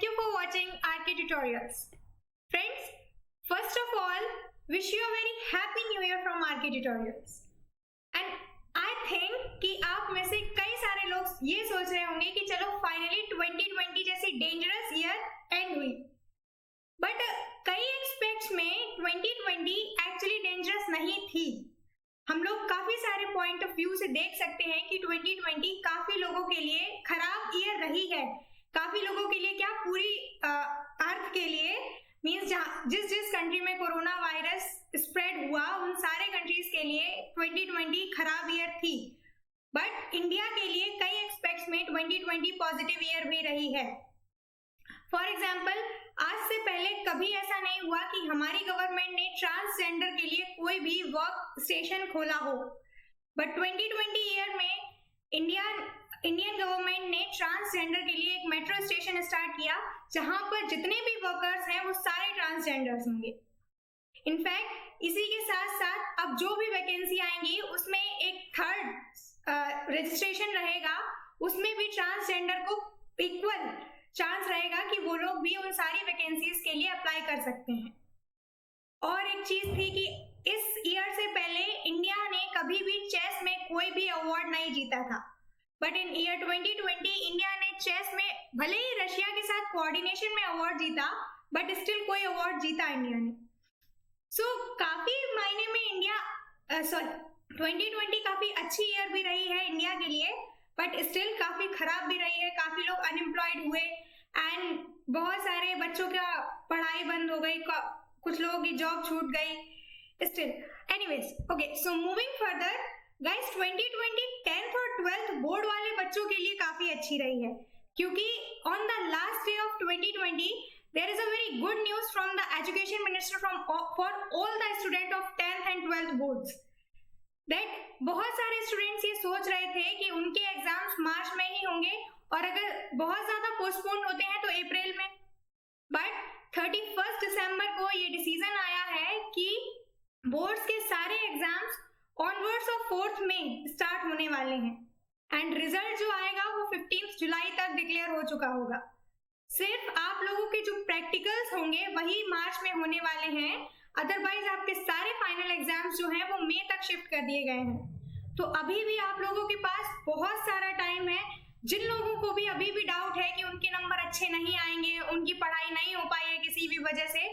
thank you for watching RK Tutorials. Friends, first of all, wish you a very happy new year from RK Tutorials. And I think कि आप में से कई सारे लोग ये सोच रहे होंगे कि चलो फाइनली 2020 जैसी डेंजरस ईयर एंड हुई, बट कई एस्पेक्ट्स में 2020 एक्चुअली डेंजरस नहीं थी. हम लोग काफी सारे पॉइंट ऑफ व्यू से देख सकते हैं कि 2020 काफी लोगों के लिए खराब ईयर रही है. काफी लोगों के लिए क्या, पूरी अर्थ के लिए, मींस जिस कंट्री में कोरोना वायरस स्प्रेड हुआ उन सारे कंट्रीज के लिए 2020 खराब ईयर थी. बट इंडिया के लिए कई एस्पेक्ट्स में 2020 पॉजिटिव ईयर भी रही है. फॉर एग्जाम्पल, आज से पहले कभी ऐसा नहीं हुआ कि हमारी गवर्नमेंट ने ट्रांसजेंडर के लिए कोई भी वर्क स्टेशन खोला हो. बट 2020 ईयर में इंडियन गवर्नमेंट ने ट्रांसजेंडर के लिए एक मेट्रो स्टेशन स्टार्ट किया जहां पर जितने भी वर्कर्स हैं वो सारे ट्रांसजेंडर्स होंगे. इनफैक्ट इसी के साथ साथ अब जो भी वैकेंसी आएंगी उसमें एक थर्ड रजिस्ट्रेशन रहेगा, उसमें भी ट्रांसजेंडर को इक्वल चांस रहेगा कि वो लोग भी उन सारी वैकेंसीज के लिए अप्लाई कर सकते हैं. और एक चीज थी कि इस ईयर से पहले इंडिया ने कभी भी चेस में कोई भी अवार्ड नहीं जीता था. बट इन ईयर 2020 इंडिया ने चेस में भले ही रशिया के साथ कोऑर्डिनेशन में अवार्ड जीता, बट स्टिल कोई अवार्ड जीता इंडिया ने. सो काफी मायने में 2020 काफी अच्छी ईयर भी रही है इंडिया के लिए, बट स्टिल काफी खराब भी रही है. काफी लोग अनएम्प्लॉयड हुए एंड बहुत सारे बच्चों का पढ़ाई बंद हो गई, कुछ लोगों की जॉब छूट गई. Still anyways, okay, so moving further guys, 2020 10th और 12th बोर्ड वाले बच्चों के लिए काफी अच्छी रही है, क्योंकि on the last day of 2020 there is a very good news from the education minister for all the student of 10th and 12th boards, that बहुत सारे स्टूडेंट्स ये सोच रहे थे कि उनके एग्जाम्स मार्च में ही होंगे और अगर बहुत ज्यादा पोस्टपोन होते हैं तो अप्रैल में. बट 31 दिसंबर को ये डिसीजन आया है कि बोर्ड्स के सारे एग्जाम्स ऑनवर्ड्स ऑफ 4th में स्टार्ट होने वाले हैं एंड रिजल्ट जो आएगा वो 15 जुलाई तक डिक्लेयर हो चुका होगा. सिर्फ आप लोगों के जो प्रैक्टिकल्स होंगे वही मार्च में होने वाले हैं, अदरवाइज आपके सारे फाइनल एग्जाम्स जो हैं वो मई तक शिफ्ट कर दिए गए हैं. तो अभी भी आप लोगों के पास बहुत सारा टाइम है. जिन लोगों को भी अभी भी डाउट है कि उनके नंबर अच्छे नहीं आएंगे, उनकी पढ़ाई नहीं हो पाई है किसी भी वजह से,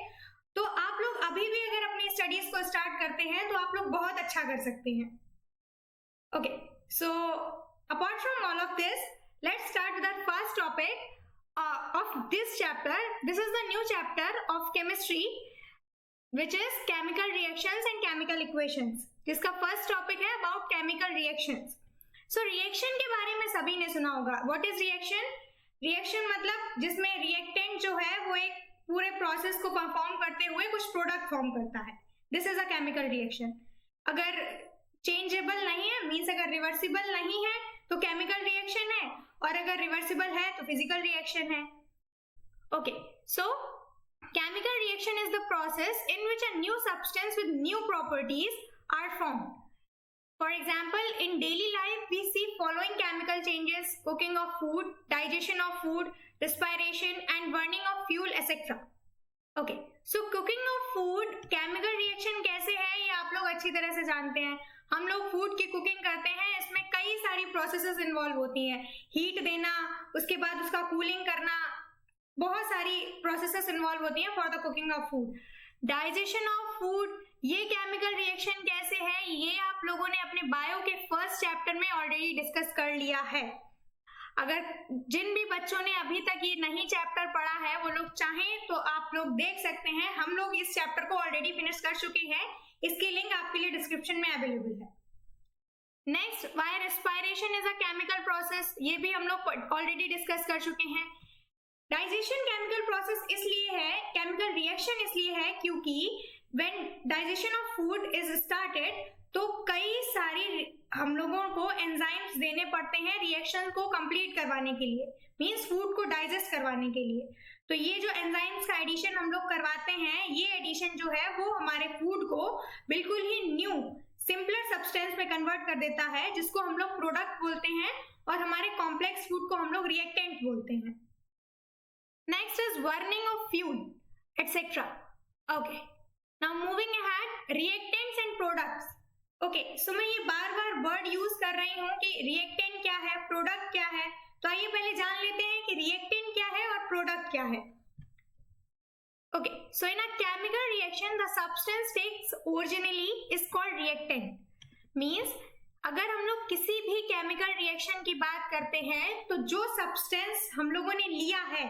तो आप लोग अभी भी अगर अपनी स्टडीज को स्टार्ट करते हैं तो आप लोग बहुत अच्छा कर सकते हैं. Okay, so apart from all of this, let's start with the first topic of this chapter. This is the new chapter of chemistry which is chemical reactions and chemical equations, जिसका फर्स्ट टॉपिक है about chemical reactions. So reaction के बारे में सभी ने सुना होगा. What is reaction? Reaction मतलब जिसमें रिएक्टेंट जो है वो एक पूरे प्रोसेस को परफॉर्म करते हुए कुछ प्रोडक्ट फॉर्म करता है. This is a chemical reaction. अगर चेंजेबल नहीं है, मीन्स अगर रिवर्सिबल नहीं है तो केमिकल रिएक्शन है, और अगर रिवर्सिबल है तो फिजिकल रिएक्शन है. Okay, so chemical reaction is the process in which a new substance with new properties are formed. For example, in daily life we see following chemical changes: cooking of food, digestion of food, respiration and burning of fuel, etc. Okay, so cooking of food chemical reaction कैसे है ये आप लोग अच्छी तरह से जानते हैं. हम लोग फूड की कुकिंग करते हैं, इसमें कई सारी प्रोसेसेस इन्वॉल्व होती हैं. हीट देना, उसके बाद उसका कूलिंग करना, बहुत सारी प्रोसेसेस इन्वॉल्व होती हैं for the cooking of food. Digestion of food, ये केमिकल रिएक्शन कैसे है ये आप लोगों ने अपने बायो के फर्स्ट चैप्टर में ऑलरेडी डिस्कस कर लिया है. अगर जिन भी बच्चों ने अभी तक ये नहीं चैप्टर पढ़ा है वो लोग चाहें तो आप लोग देख सकते हैं. हम लोग इस चैप्टर को ऑलरेडी फिनिश कर चुके हैं, इसकी लिंक आपके लिए डिस्क्रिप्शन में अवेलेबल है. Next, why respiration is a chemical process, ये भी हम लोग ऑलरेडी डिस्कस कर चुके हैं. डाइजेशन केमिकल प्रोसेस इसलिए है, केमिकल रिएक्शन इसलिए है क्योंकि when digestion of food is started तो कई सारी हम लोगों को एंजाइम्स देने पड़ते हैं रिएक्शन को कंप्लीट करवाने के लिए, मींस फूड को डाइजेस्ट करवाने के लिए. तो ये जो एंजाइम्स का एडिशन हम लोग करवाते हैं, ये एडिशन जो है वो हमारे फूड को बिल्कुल ही न्यू सिंपलर सब्सटेंस में कन्वर्ट कर देता है, जिसको हम लोग प्रोडक्ट बोलते हैं, और हमारे कॉम्प्लेक्स फूड को हम लोग रिएक्टेंट बोलते हैं. Next is burning of fuel, etc. Okay. Now moving ahead, reactants and products. Okay, so मैं ये बार बार वर्ड यूज कर रही हूँ कि रिएक्टेंट क्या है, प्रोडक्ट क्या है. तो आइए पहले जान लेते हैं कि रिएक्टेंट क्या है और प्रोडक्ट क्या है. Okay, so in a chemical reaction, the substance takes originally is called reactant. Means अगर हम लोग किसी भी केमिकल रिएक्शन की बात करते हैं तो जो सब्सटेंस हम लोगों ने लिया है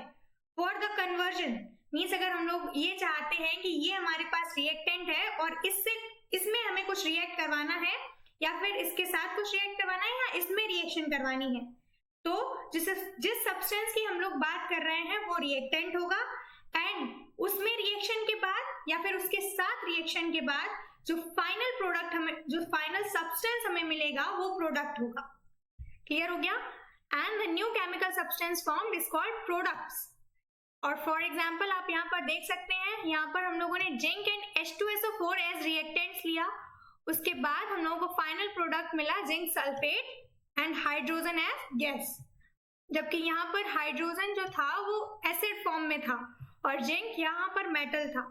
फॉर द कन्वर्जन, मीन्स अगर हम लोग ये चाहते हैं कि ये हमारे पास रिएक्टेंट है और इसमें हमें कुछ रिएक्ट करवाना है या फिर इसके साथ कुछ रिएक्ट करवाना है या इसमें रिएक्शन करवानी है, तो जिस सब्सटेंस की हम लोग बात कर रहे हैं वो रिएक्टेंट होगा. एंड उसमें रिएक्शन के बाद या फिर उसके साथ रिएक्शन के बाद जो फाइनल प्रोडक्ट जो फाइनल सब्सटेंस हमें मिलेगा वो प्रोडक्ट होगा. क्लियर हो गया? And the new chemical substance formed is called products. और फॉर एग्जांपल आप यहाँ पर देख सकते हैं, यहाँ पर हम लोगों ने zinc and H2SO4 as reactants लिया. उसके बाद हम लोगों को फाइनल प्रोडक्ट मिला zinc sulphate and hydrogen as gas. जबकि यहाँ पर हाइड्रोजन जो था वो एसिड फॉर्म में था और जिंक यहाँ पर मेटल था.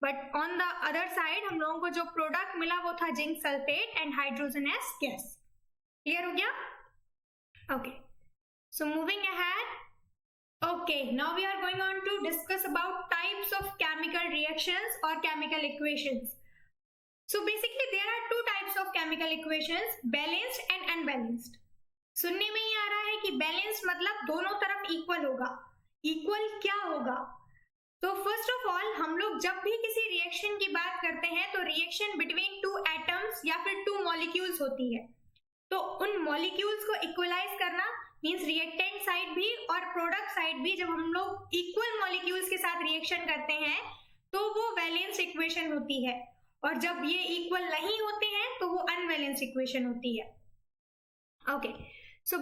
But on the other side हम लोगों को जो प्रोडक्ट मिला वो था zinc sulphate and hydrogen as gas. Clear हो गया? Okay, so moving ahead. Okay, now we are going on to discuss about types of chemical reactions or chemical equations. So basically there are two types of chemical equations, balanced and unbalanced. सुनने में ये आ रहा है कि balanced मतलब दोनों तरफ equal होगा. Equal क्या होगा? तो first of all हम लोग जब भी किसी reaction की बात करते हैं तो reaction between two atoms या फिर two molecules होती है. तो उन molecules को equalize करना मीन्स रिएक्टेंट साइड भी और प्रोडक्ट साइड भी जब हम लोग इक्वल मॉलिक्यूल्स के साथ रिएक्शन करते हैं तो वो बैलेंस इक्वेशन होती है, और जब ये इक्वल नहीं होते हैं तो वो अनबैलेंस इक्वेशन होती है. Okay, so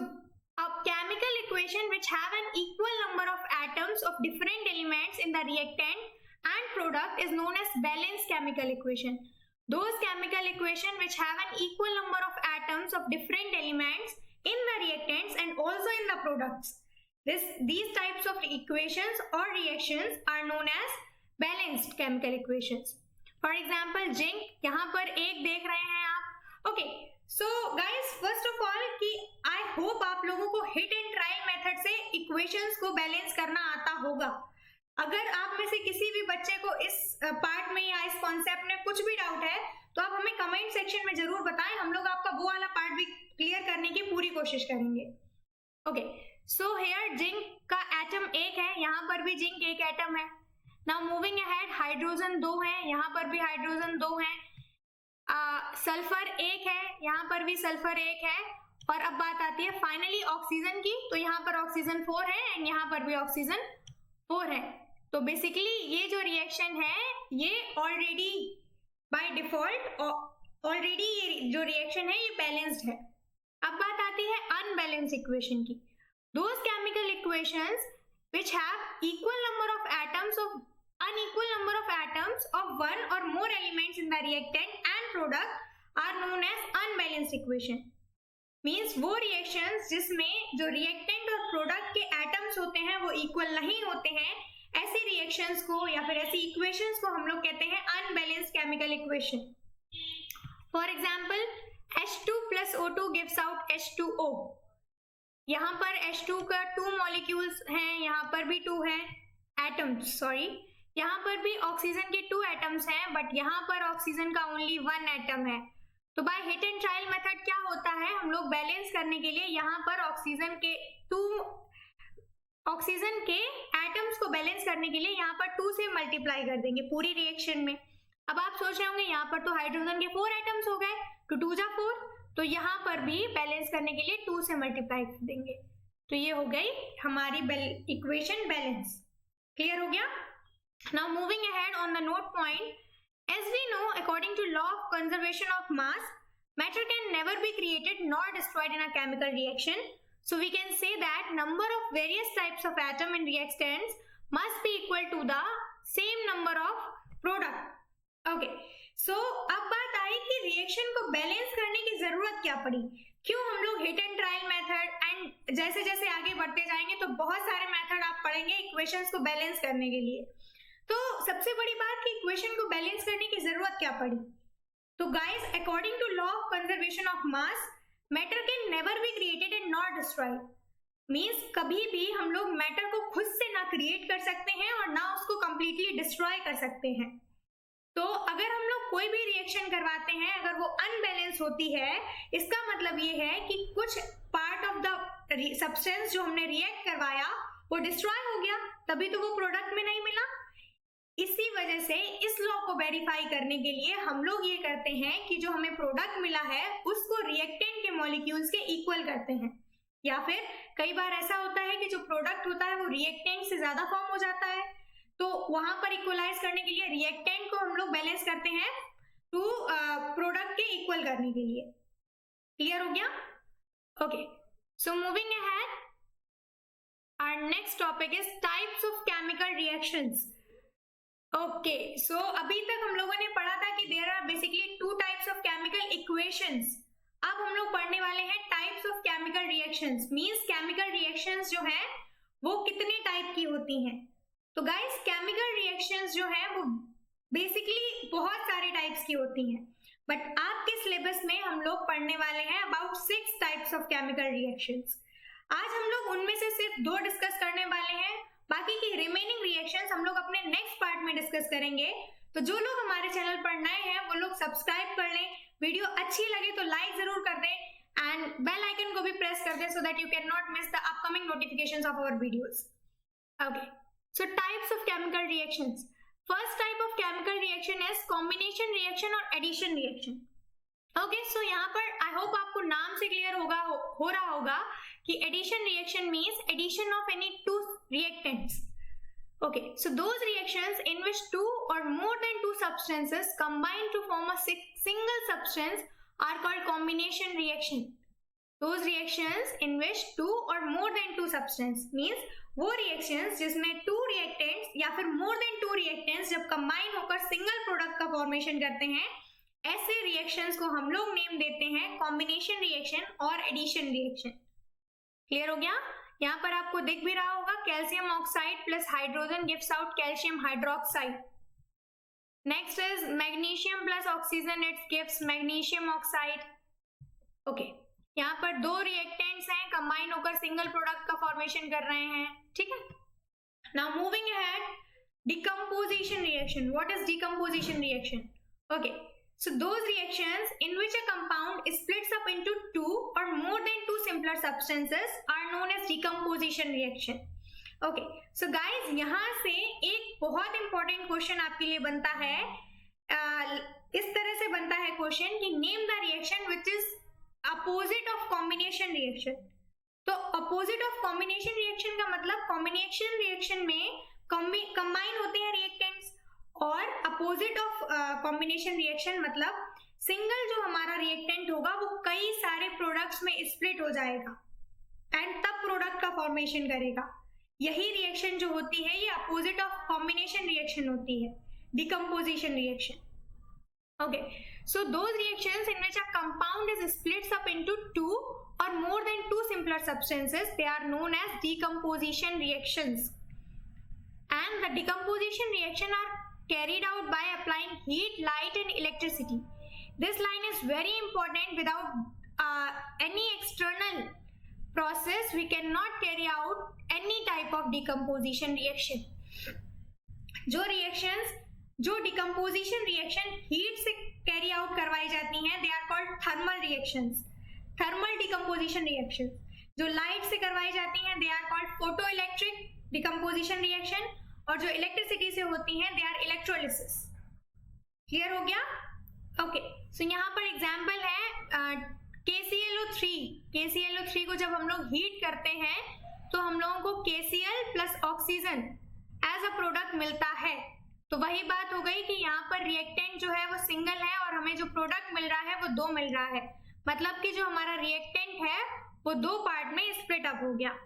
a chemical equation which have an equal number of atoms of different elements in the reactant and product is known as balanced chemical equation. Those chemical equation which have an equal number of atoms of different elements in the reactants and also in the products, these types of equations or reactions are known as balanced chemical equations. For example, zinc, यहाँ पर एक देख रहे हैं आप. Okay, so guys, first of all कि I hope आप लोगों को hit and try method से equations को balance करना आता होगा. अगर आप में से किसी भी बच्चे को इस पार्ट में या इस कॉन्सेप्ट में कुछ भी डाउट है तो आप हमें कमेंट सेक्शन में जरूर बताएं, हम लोग आपका वो वाला पार्ट भी क्लियर करने की पूरी कोशिश करेंगे. ओके, सो हेयर जिंक का एटम एक है, यहाँ पर भी जिंक एक एटम है. नाउ मूविंग अहेड, हाइड्रोजन दो है, यहाँ पर भी हाइड्रोजन दो है. सल्फर एक है, यहाँ पर भी सल्फर एक है. और अब बात आती है फाइनली ऑक्सीजन की, तो यहाँ पर ऑक्सीजन 4 है एंड यहाँ पर भी ऑक्सीजन 4 है. तो बेसिकली ये जो रिएक्शन है ये ऑलरेडी बाय डिफॉल्ट ऑलरेडी ये जो रिएक्शन है ये बैलेंस्ड है. अब बात आती है अनबैलेंस इक्वेशन की. Those chemical equations which have equal number of atoms of unequal number of atoms of one or more elements in the reactant and product are known as unbalanced equation. Means वो reactions जिसमें जो reactant और product के atoms होते हैं वो equal नहीं होते हैं, ऐसे reactions को या फिर ऐसी equations को हम लोग कहते हैं unbalanced chemical equation. For example, H2 plus O2 gives out H2O. यहाँ पर H2 का 2 मॉलिक्यूल्स हैं, यहाँ पर भी 2 हैं एटम्स, सॉरी यहाँ पर भी ऑक्सीजन के 2 एटम्स हैं, बट यहाँ पर ऑक्सीजन का ओनली 1 एटम है. तो by hit and trial method क्या होता है, हम लोग बैलेंस करने के लिए यहाँ पर ऑक्सीजन के एटम्स को बैलेंस करने के लिए यहाँ पर 2 से मल्टीप्लाई कर देंगे पूरी रिएक्शन में. अब आप सोच रहे होंगे यहाँ पर तो हाइड्रोजन के 4 एटम्स हो गए, तो 2 जा 4, तो यहाँ पर भी बैलेंस करने के लिए 2 से मल्टीप्लाई कर देंगे. तो ये हो गई हमारी इक्वेशन बैलेंस. क्लियर हो गया? Now moving ahead on the note point, as we know according to law of conservation of mass, matter can never be created nor destroyed in a chemical reaction. So we can say that number of various types of atom in reactants must be equal to the same number of product. Okay, so अब बात आई कि reaction को balance करने की जरूरत क्या पड़ी, क्यों हम लोग hit and trial method and जैसे जैसे आगे बढ़ते जाएंगे तो बहुत सारे मेथड आप पढ़ करेंगे इक्वेशंस को बैलेंस करने के लिए। तो सबसे बड़ी बात कि इक्वेशन को बैलेंस करने की जरूरत क्या पड़ी। तो guys, according to law of conservation of mass, matter can never be created and not destroyed. Means कभी भी हम लोग मैटर को खुद से ना क्रिएट कर सकते हैं और ना उसको कंप्लीटली डिस्ट्रॉय कर सकते हैं। तो अगर हम लोग कोई भी रिएक्शन करवाते हैं, अगर वो अनबैलेंस होती है, इसका मतलब ये है कि कुछ पार्ट ऑफ द सब्सटेंस जो हमने रिएक्ट करवाया वो डिस्ट्रॉय हो गया, तभी तो वो प्रोडक्ट में नहीं मिला। इसी वजह से इस लॉ को वेरीफाई करने के लिए हम लोग ये करते हैं कि जो हमें प्रोडक्ट मिला है उसको रिएक्टेंट के मॉलिक्यूल्स के इक्वल करते हैं, या फिर कई बार ऐसा होता है कि जो प्रोडक्ट होता है वो रिएक्टेंट से ज्यादा फॉर्म हो जाता है, तो वहां पर इक्वलाइज करने के लिए रिएक्टेंट को हम लोग बैलेंस करते हैं टू प्रोडक्ट के इक्वल करने के लिए। क्लियर हो गया? Okay, so moving ahead, our next topic is types of chemical reactions. Okay, so अभी तक हम लोगों ने पढ़ा था कि there are basically two types of chemical equations. अब हम लोग पढ़ने वाले हैं types of chemical reactions. Means chemical reactions जो है वो कितने टाइप की होती हैं। तो गाइस, केमिकल रिएक्शंस जो है वो बेसिकली बहुत सारे टाइप्स की होती हैं, बट आपके सिलेबस में हम लोग पढ़ने वाले हैं about 6 types of chemical reactions. आज हम लोग उनमें से सिर्फ 2 डिस्कस करने वाले हैं, बाकी की रिमेनिंग रिएक्शंस हम लोग अपने नेक्स्ट पार्ट में डिस्कस करेंगे। तो जो लोग हमारे चैनल पर नए हैं वो लोग सब्सक्राइब कर लें, वीडियो अच्छी लगे तो लाइक जरूर कर दें एंड बेल आइकन को भी प्रेस कर दें so that you can not miss the upcoming notifications of our videos. Okay, so types of chemical reactions. First type of chemical reaction is combination reaction और addition reaction. Okay, so यहाँ पर I hope आपको नाम से clear हो रहा होगा कि addition reaction means addition of any 2 reactants. Okay, so those reactions in which 2 or more than 2 substances combine to form a single substance are called combination reaction. Those reactions in which 2 or more than 2 substances means वो reactions जिसमें 2 reactants या फिर more than 2 reactants जब combine होकर single product का formation करते हैं, ऐसे reactions को हम लोग नेम देते हैं combination reaction और addition reaction. क्लियर हो गया? यहाँ पर आपको दिख भी रहा होगा calcium oxide plus hydrogen gives out calcium hydroxide. Next is magnesium plus oxygen it gives magnesium oxide. Okay, यहाँ पर 2 रिएक्टेंट्स हैं, कंबाइन होकर सिंगल प्रोडक्ट का फॉर्मेशन कर रहे हैं, ठीक है। Now moving ahead, decomposition reaction. What is decomposition reaction? Okay, so those reactions in which a compound splits up into 2 or more than 2 simpler substances are known as decomposition reaction. Okay, so guys, यहाँ से एक बहुत important question आपके लिए बनता है। इस तरह से बनता है क्वेश्चन कि name the reaction which is opposite of combination reaction. तो अपोजिट ऑफ कॉम्बिनेशन रिएक्शन का मतलब कॉम्बिनेशन रिएक्शन में कंबाइन होते हैं रिएक्टेंट्स, और अपोजिट ऑफ कॉम्बिनेशन रिएक्शन मतलब सिंगल जो हमारा रिएक्टेंट होगा वो कई सारे प्रोडक्ट्स में स्प्लिट हो जाएगा एंड तब प्रोडक्ट का फॉर्मेशन करेगा। यही रिएक्शन जो होती है ये अपोजिट ऑफ कॉम्बिनेशन रिएक्शन होती है, decomposition reaction. Okay, so those reactions in which a compound is splits up into 2 और more than 2 simpler substances, they are known as decomposition reactions. And the decomposition reaction are carried out by applying heat, light and electricity. This line is very important. Without any external process we cannot carry out any type of decomposition reaction. जो decomposition reaction heat से carry out करवाई जाती हैं, they are called thermal reactions. Thermal decomposition reactions. जो light से करवाई जाती हैं, they are called photoelectric decomposition reaction. और जो इलेक्ट्रिसिटी से होती हैं दे आर इलेक्ट्रोलिसिस। क्लियर हो गया? ओके, सो यहाँ पर एग्जांपल है KClO3। KClO3 को जब हम लोग हीट करते हैं तो हम लोगों को KCl plus oxygen as a product मिलता है। तो वही बात हो गई कि यहाँ पर रिएक्टेंट जो है वो सिंगल है और हमें जो प्रोडक्ट मिल रहा है वो 2 मिल रहा है, मतलब कि जो हमारा रिएक्टेंट है वो 2 पार्ट में स्प्लिट अप हो गया।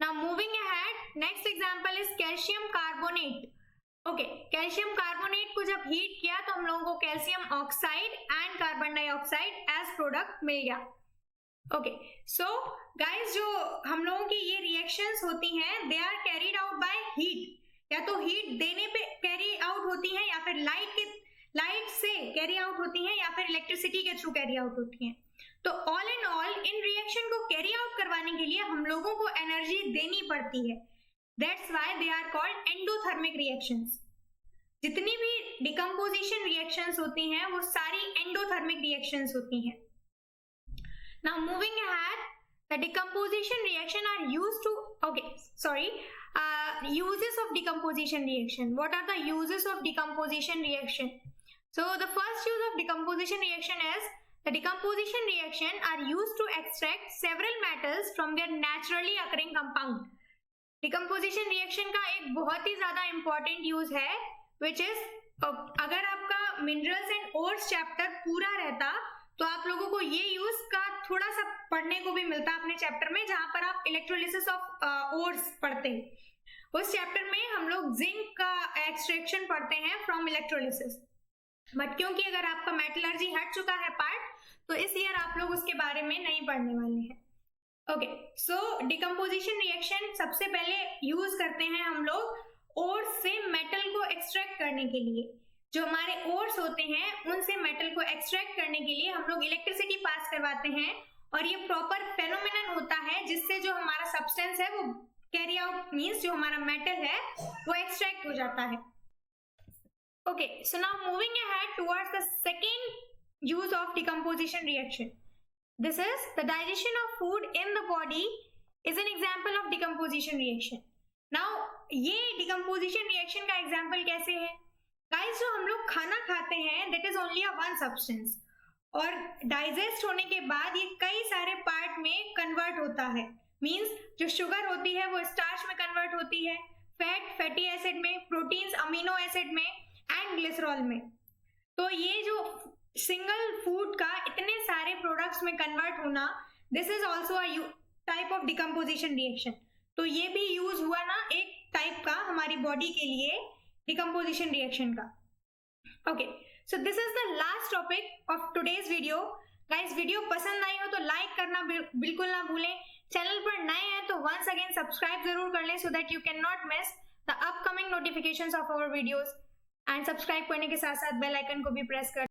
Now moving ahead, next example is calcium carbonate. Okay, calcium carbonate को जब हीट किया तो हम लोगों को calcium oxide and carbon dioxide as product मिल गया। ओके, सो गाइस, जो हम लोगों की ये रिएक्शंस होती हैं, they are carried out by heat. या तो हीट देने पे कैरी आउट होती हैं, या फिर लाइट से कैरी आउट होती हैं, या फिर इलेक्ट्रिसिटी के थ्रू कैरी आउट होती हैं। तो all and all in reaction को कैरी आउट करवाने के लिए हम लोगों को एनर्जी देनी पड़ती है। That's why they are called endothermic reactions. जितनी भी डिकम्पोजिशन रिएक्शंस होती हैं वो सारी एंडोथर्मिक रिएक्शंस होती हैं। Now moving ahead, the decomposition reaction are used to, uses of decomposition reaction. What are the uses of decomposition reaction? So the first use of decomposition reaction is, the decomposition reaction are used to extract several metals from their naturally occurring compound. Decomposition reaction का एक बहुत ही ज्यादा important use है, which is, अगर आपका minerals and ores chapter पूरा रहता तो आप लोगों को ये यूज का थोड़ा सा पढ़ने को भी मिलता अपने चैप्टर में, जहां पर आप इलेक्ट्रोलिसिस ऑफ ओर्स पढ़ते हैं। उस चैप्टर में हम लोग जिंक का एक्सट्रैक्शन पढ़ते हैं फ्रॉम इलेक्ट्रोलिसिस। बट क्योंकि अगर आपका मेटलर्जी हट चुका है पार्ट, तो इस ईयर आप लोग उसके बारे में नहीं पढ़ने वाले हैं। ओके, सो डिकम्पोजिशन रिएक्शन सबसे पहले यूज करते हैं हम लोग ओर्स से मेटल को एक्सट्रैक्ट करने के लिए। जो हमारे ओर्स होते हैं उनसे मेटल को एक्सट्रैक्ट करने के लिए हम लोग इलेक्ट्रिसिटी पास करवाते हैं, और ये प्रॉपर फेनोमेनन होता है जिससे जो हमारा सब्सटेंस है वो कैरी आउट मींस जो हमारा मेटल है वो एक्सट्रैक्ट हो जाता है। Okay, so now moving ahead towards the second use of decomposition reaction. This is the digestion of food in the body is an example of decomposition reaction. Now ये decomposition reaction का example कैसे है? Guys, जो हम लोग खाना खाते हैं that is only a one substance, और डाइजेस्ट होने के बाद ये कई सारे पार्ट में कन्वर्ट होता है। मींस जो शुगर होती है वो स्टार्च में कन्वर्ट होती है, फैट फैटी एसिड में, प्रोटीन्स अमीनो एसिड में, एंड ग्लिसरॉल में। तो ये जो सिंगल फूड का इतने सारे प्रोडक्ट्स में कन्वर्ट होना, this is also a type of decomposition reaction. तो ये भी यूज हुआ ना एक टाइप का हमारी बॉडी के लिए डिकम्पोजिशन रिएक्शन का। Okay, so this is the last topic of today's video. Guys, video पसंद आई हो तो लाइक करना बिल्कुल ना भूलें। चैनल पर नए हैं तो वंस अगेन सब्सक्राइब जरूर कर लें, so that you can not miss the upcoming notifications of our videos. And subscribe करने के साथ साथ बेल आइकन को भी प्रेस कर